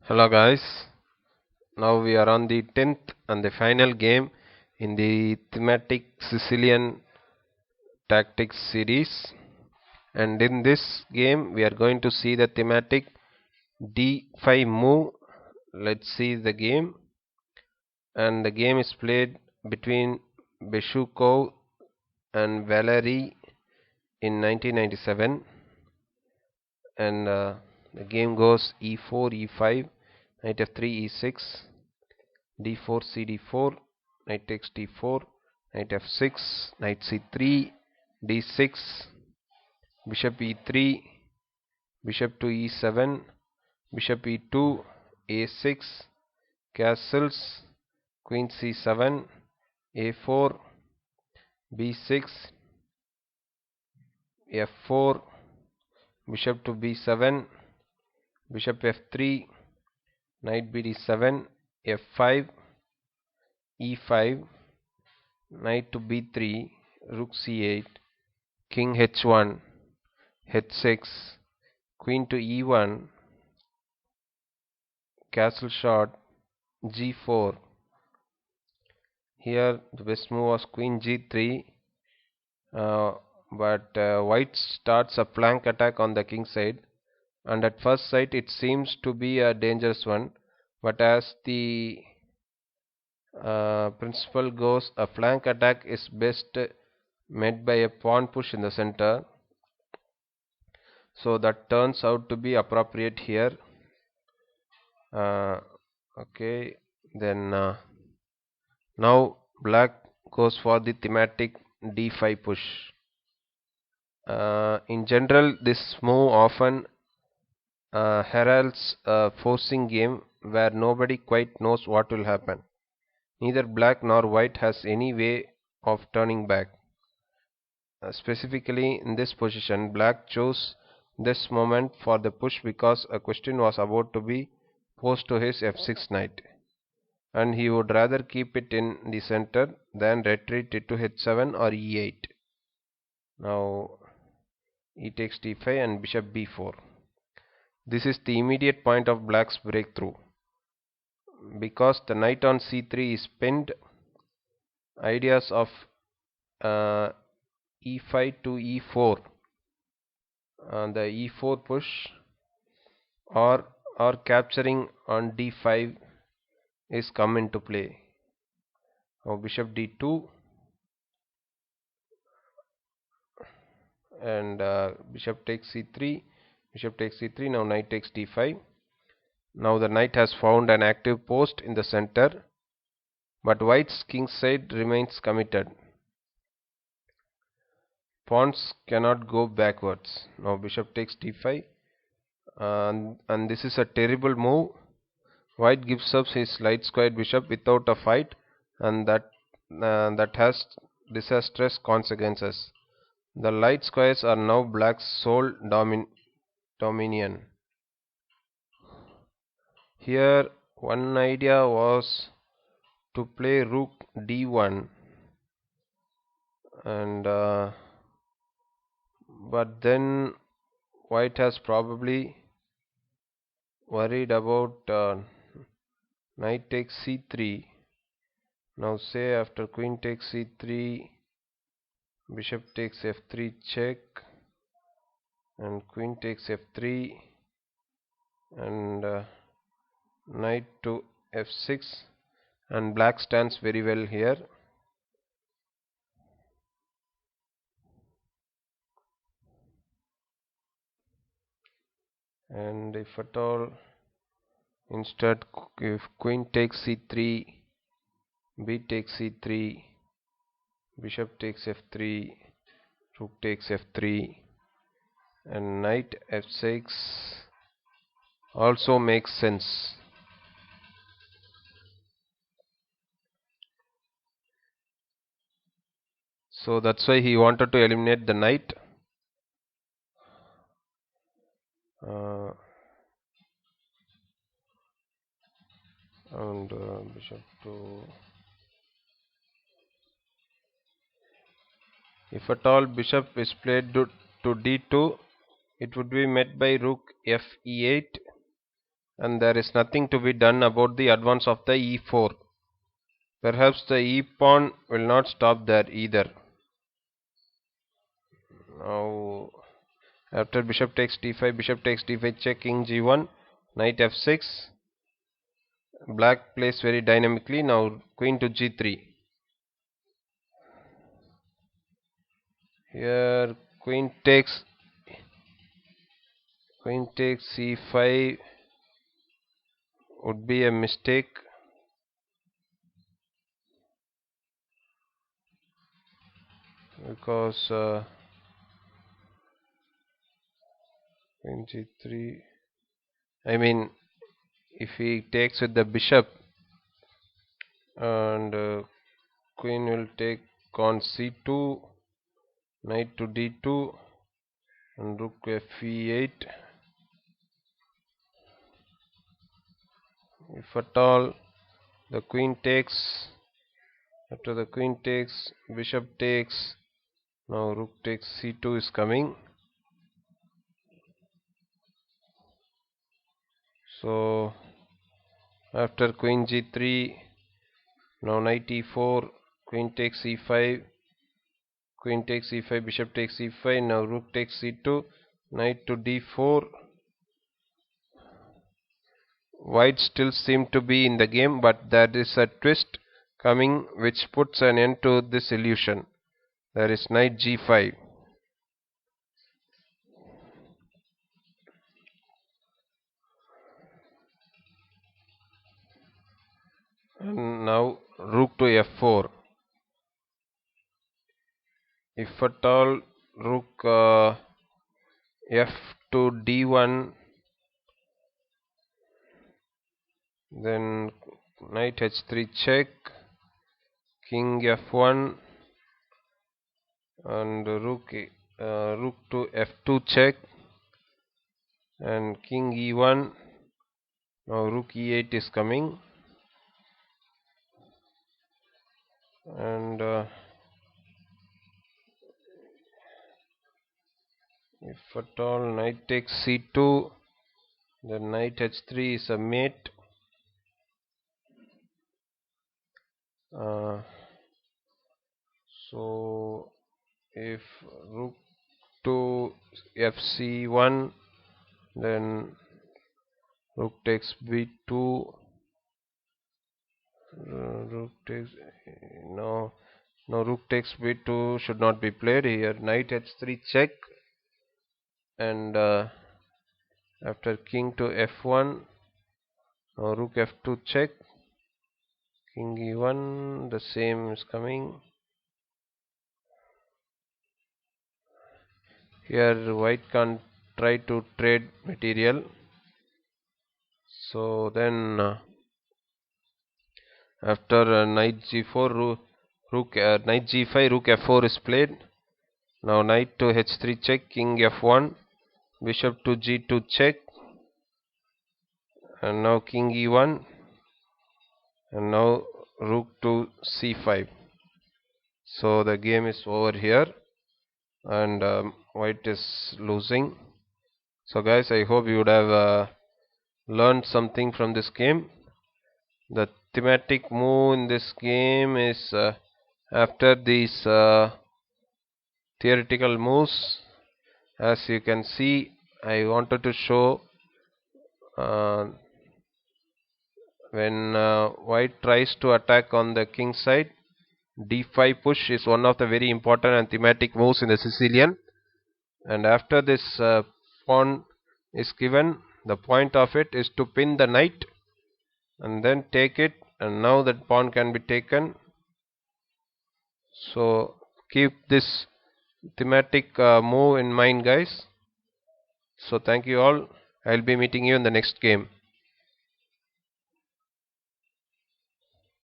Hello guys, now we are on the 10th and the final game in the Thematic Sicilian Tactics series, and in this game we are going to see the thematic d5 move. Let's see the game, and the game is played between Beshukov and Valery in 1997, and the game goes e4 e5 knight f3 e6 d4 cd4 knight takes d4 knight f6 knight c3 d6 bishop e3 bishop to e7 bishop e2 a6 castles queen c7 a4 b6 f4 bishop to b7 bishop f3 knight bd7 f5 e5 knight to b3 rook c8 king h1 h6 queen to e1 castle shot g4. Here the best move was queen g3, but white starts a flank attack on the king side, and at first sight it seems to be a dangerous one, but as the principle goes, a flank attack is best met by a pawn push in the center, so that turns out to be appropriate here. uh, okay, then now black goes for the thematic d5 push. In general, this move often heralds a forcing game where nobody quite knows what will happen. Neither black nor white has any way of turning back. Specifically in this position, black chose this moment for the push because a question was about to be posed to his f6 knight, and he would rather keep it in the center than retreat it to h7 or e8. Now e takes d5 and bishop b4. This is the immediate point of black's breakthrough. Because the knight on c3 is pinned, ideas of uh, e5 to e4, the e4 push, or capturing on d5 is come into play. Now bishop d2 and bishop takes c3, bishop takes c3. Now knight takes d5. Now the knight has found an active post in the center, but white's king side remains committed. Pawns cannot go backwards. Now bishop takes d5, and this is a terrible move. White gives up his light squared bishop without a fight, and that has disastrous consequences. The light squares are now black's sole dominion. Here one idea was to play rook d1, and but then white has probably worried about knight takes c3. Now say after queen takes c3, bishop takes f3 check, and queen takes f3, and knight to f6, and black stands very well here. And if at all, instead, if queen takes c3, b takes c3, bishop takes f3, rook takes f3, and knight f6 also makes sense. So that's why he wanted to eliminate the knight. And bishop to, if at all bishop is played to d2, it would be met by rook f e8, and there is nothing to be done about the advance of the e4. Perhaps the e pawn will not stop there either. Now, after bishop takes d5, bishop takes d5 check, king g1, knight f6. Black plays very dynamically. Now queen to g3. Here queen takes c5 would be a mistake, because queen g3, I mean, if he takes with the bishop, and queen will take on c2, knight to d2, and rook f8. If at all the queen takes, after the queen takes, bishop takes, now rook takes c2 is coming. So after queen g3, now knight e4, queen takes e5, queen takes e5, bishop takes e5, now rook takes c2, knight to d4. White still seem to be in the game, but there is a twist coming which puts an end to this illusion. There is knight g5. And now rook to f4. If at all rook f to d1, then knight h3 check, king f1, and rook to f2 check, and king e1. Now rook e8 is coming, and if at all knight takes c2, then knight h3 is a mate. So if rook to fc1, then rook takes b2, rook takes, no, rook takes b2 should not be played here. Knight h3 check, and after king to f1, now rook f2 check, king e1, the same is coming. Here white can't try to trade material, so then after knight g4, knight g5, rook f4 is played. Now knight to h3 check, king f1, bishop to g2 check, and now king e1, and now rook to c5. So the game is over here, and white is losing. So guys, I hope you would have learned something from this game. The thematic move in this game is, after these theoretical moves, as you can see, I wanted to show uh, when white tries to attack on the king side, d5 push is one of the very important and thematic moves in the Sicilian. And after this pawn is given, the point of it is to pin the knight and then take it, and now that pawn can be taken. So keep this thematic move in mind, guys. So thank you all. I'll be meeting you in the next game.